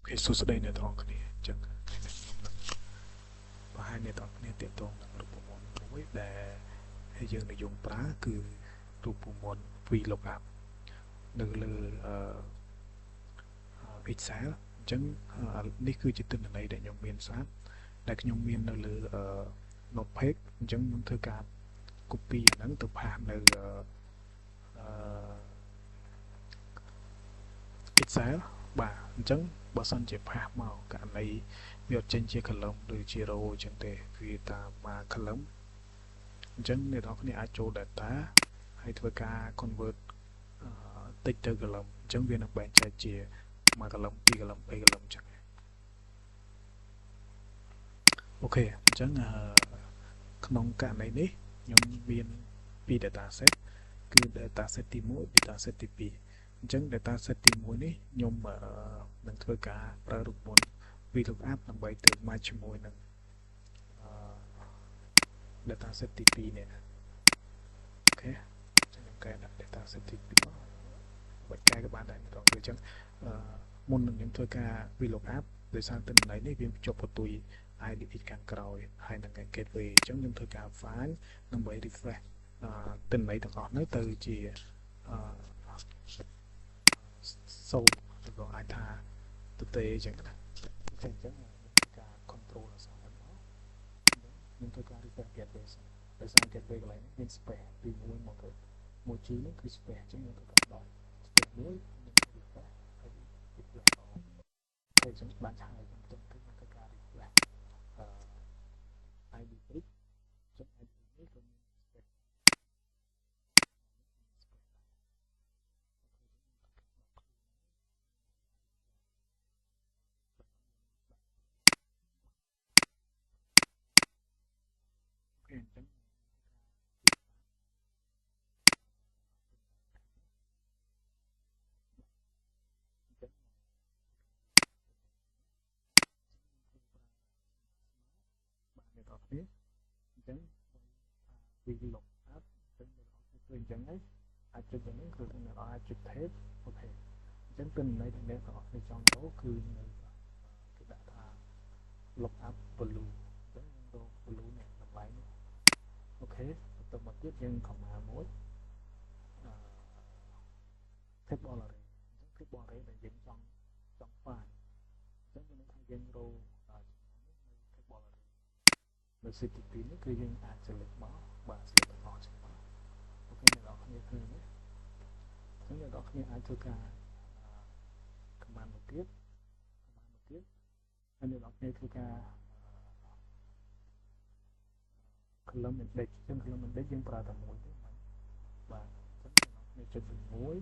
គេសួស្តីអ្នកទាំងអស់គ្នាអញ្ចឹងខ្ញុំនឹងបង្ហាញអ្នកទាំងអស់គ្នាទាក់ទងនឹងរូបមន្តមួយដែលយើងនិយមប្រើគឺរូបមន្ត VLOOKUP នៅលើExcel អញ្ចឹងនេះគឺជាទិន្នន័យដែលខ្ញុំមានស្រាប់ដែលខ្ញុំមាននៅលើ Notepad អញ្ចឹងខ្ញុំធ្វើការ copy អាហ្នឹងទៅផាសនៅExcel បាទអញ្ចឹងបើសិនជាផាសមកករណីវាអត់ចេញជា column ឬជា row អញ្ចឹងទេវាតាមមក column អញ្ចឹងអ្នកនរគ្នាអាចចូល data ហើយធ្វើការ convert តិចទៅ column អញ្ចឹងវានឹងបែងចែកជា1 column 2 column 3 column អញ្ចឹងអូខេអញ្ចឹងក្នុងករណីនេះខ្ញុំមាន2 data set គឺ data set ទី1 data set ទី2អញ្ចឹង data set ទី1នេះខ្ញុំនឹងធ្វើការប្រើរូបមន្ត VLOOKUP ដើម្បីទៅ match ជាមួយនឹង data set ទី2នេះអូខេអញ្ចឹងខ្ញុំកែដាក់ data set ទី2មកបាច់កែក៏បានដែរម្ដងគឺអញ្ចឹងមុននឹងខ្ញុំធ្វើការ VLOOKUP ដោយសារទិន្នន័យនេះវាជាប់បន្ទុយ IDX ខាងក្រោយហើយនឹង gateway អញ្ចឹងខ្ញុំធ្វើការ find ដើម្បី refresh ទិន្នន័យទាំងអស់នោះទៅជាសូមឬក៏អាចថាទទេអញ្ចឹងណាអូខេអញ្ចឹងខ្ញុំធ្វើការ control អក្សរ M មកខ្ញុំធ្វើការ refresh gateway ដោយសារ gateway កន្លែងនេះមាន space ពី1មកទៅ 1G នេះគឺ space អញ្ចឹងខ្ញុំធ្វើការដល់ space 1ខ្ញុំ refresh ហើយ refresh ដល់អូខេអញ្ចឹងបានឆាយខ្ញុំទៅខ្ញុំធ្វើការ refresh IDX អញ្ចឹង IDX នេះក៏មាន space អូខេអញ្ចឹងបាទអ្នកនរគ្នាអញ្ចឹងពីលុបអាប់អញ្ចឹងអ្នកនរគ្នាឃើញអញ្ចឹងហើយអាចចុចយ៉ាងនេះគឺអ្នកនរអាចចុច tab អូខេអញ្ចឹងទិន្នន័យដែលអ្នកនរគ្នាចង់យកគឺនៅគេដាក់ថា look up blue អញ្ចឹងយើងរក blue នេះតម្លៃនេះអូខេបន្តមកទៀតយើងខមមួយtable array អញ្ចឹង table array ដែលយើងចង់ find អញ្ចឹងវានឹងថាយើងរកនៅ table array នៅ city 2នេះគឺយើងអាច select មកបាទ select ទាំងអស់ចឹងមកអូខេអ្នកនរគ្នាឃើញទេអញ្ចឹងអ្នកនរគ្នាអាចធ្វើការ command មួយទៀត ហើយអ្នកនរគ្នាធ្វើការ column index អញ្ចឹង column index យើងប្រើតែមួយទេបាទអញ្ចឹងអ្នកនរគ្នាចុចមួយ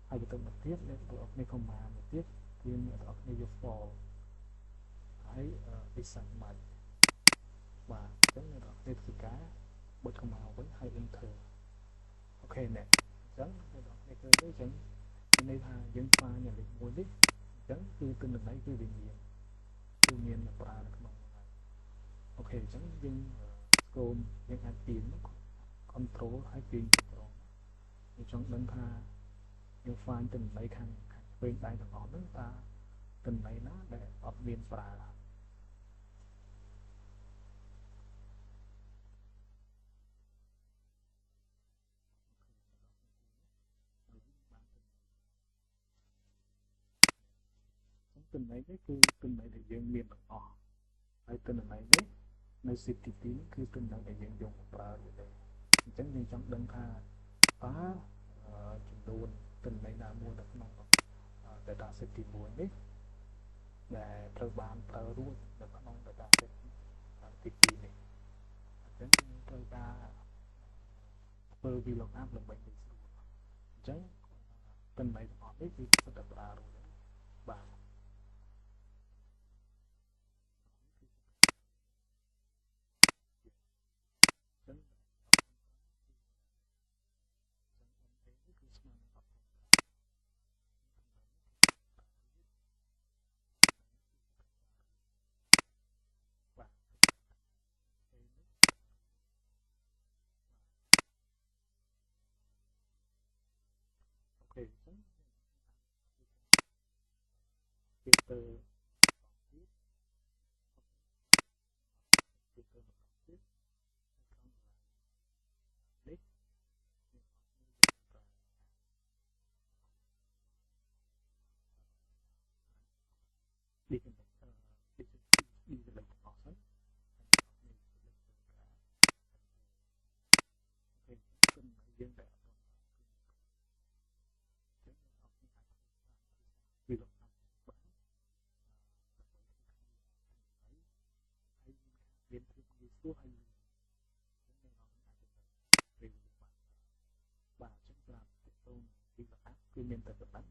ហើយបន្តមកទៀតអ្នកនរគ្នា command មួយទៀតគឺអ្នកនរគ្នាយក for ហើយ design មកបាទអញ្ចឹងអ្នកនរគ្នាធ្វើការបិទ command វិញហើយ enter អូខេអ្នកអញ្ចឹងអ្នកនរគ្នាឃើញទេអញ្ចឹងមានន័យថាយើង find នៅលេខ1នេះអញ្ចឹងគឺទិន្នន័យគឺវាមានប្រើនៅក្នុងហ្នឹងអូខេអញ្ចឹងយើងស្គមយើងអាចទាញ control ហើយទាញទៅត្រង់យើងចង់ដឹងថាយើង find ទិន្នន័យខាងឆ្វេងដៃទាំងអស់ហ្នឹងតើទិន្នន័យណាដែលអត់មានប្រើទិន្នន័យនេះគឺទិន្នន័យដែលយើងមានទាំងអស់ហើយទិន្នន័យនេះនៅ city ទី2គឺទិន្នន័យដែលយើងយកមកប្រើយទេអញ្ចឹងយើងចង់ដឹងថាតើចំនួនទិន្នន័យណាមួយនៅក្នុង data set ទី1នេះដែលត្រូវបានប្រើរួចនៅក្នុង data set ទី2នេះអញ្ចឹងយើងត្រូវការធ្វើ VLOOKUP ដើម្បីងាយស្រួលអញ្ចឹងទិន្នន័យទាំងអស់នេះគឺសុទ្ធតែប្រើរួចបាទអញ្ចឹងនេះគឺស្មើនឹងបាទអូខេអញ្ចឹង filter tiếp filter tiếp click đi cái đi cái lệnh option okay cần riêng để vì lúc nào bạn hay biến thêm cái số hay vì bạn bà chắc là cái tôn khi là áp cái nền tảng của bạn